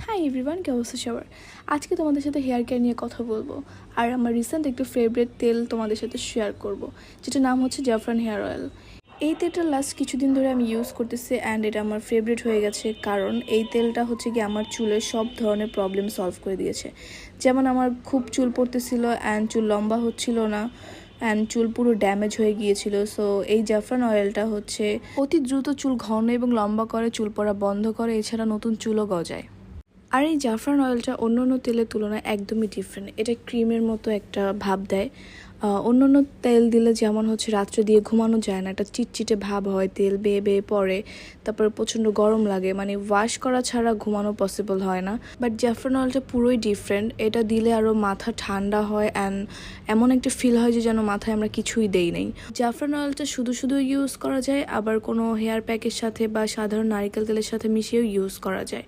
Hi everyone, কি অবস্থা সবার? আজকে তোমাদের সাথে হেয়ার কেয়ার নিয়ে কথা বলবো। আর আমার রিসেন্ট একটু ফেভারিট তেল তোমাদের সাথে শেয়ার করব, যেটা নাম হচ্ছে জাফরান হেয়ার অয়েল। এই তেলটা লাস্ট কিছুদিন ধরে আমি ইউজ করতেছি অ্যান্ড এটা আমার ফেভারিট হয়ে গেছে, কারণ এই তেলটা হচ্ছে কি আমার চুলের সব ধরনের প্রবলেম সলভ করে দিয়েছে। যেমন আমার খুব চুল পড়তেছিল অ্যান্ড চুল লম্বা হচ্ছিল না অ্যান্ড চুল পুরো ড্যামেজ হয়ে গিয়েছিল। সো এই জাফরান অয়েলটা হচ্ছে অতি দ্রুত চুল ঘন এবং লম্বা করে, চুল পড়া বন্ধ করে, এছাড়া নতুন চুলও গজায়। আর এই জাফরান অয়েলটা অন্য অন্য তেলের তুলনায় একদমই ডিফারেন্ট। এটা ক্রিমের মতো একটা ভাব দেয়। অন্য অন্য তেল দিলে যেমন হচ্ছে রাত্রে দিয়ে ঘুমানো যায় না, একটা চিটচিটে ভাব হয়, তেল বেয়ে বেয়ে পড়ে, তারপর প্রচণ্ড গরম লাগে, মানে ওয়াশ করা ছাড়া ঘুমানো পসিবল হয় না। বাট জাফরান অয়েলটা পুরোই ডিফারেন্ট। এটা দিলে আরও মাথা ঠান্ডা হয় অ্যান্ড এমন একটা ফিল হয় যে যেন মাথায় আমরা কিছুই দেই নেই। জাফরান অয়েলটা শুধু শুধু ইউজ করা যায়, আবার কোনো হেয়ার প্যাকের সাথে বা সাধারণ নারিকেল তেলের সাথে মিশিয়েও ইউজ করা যায়।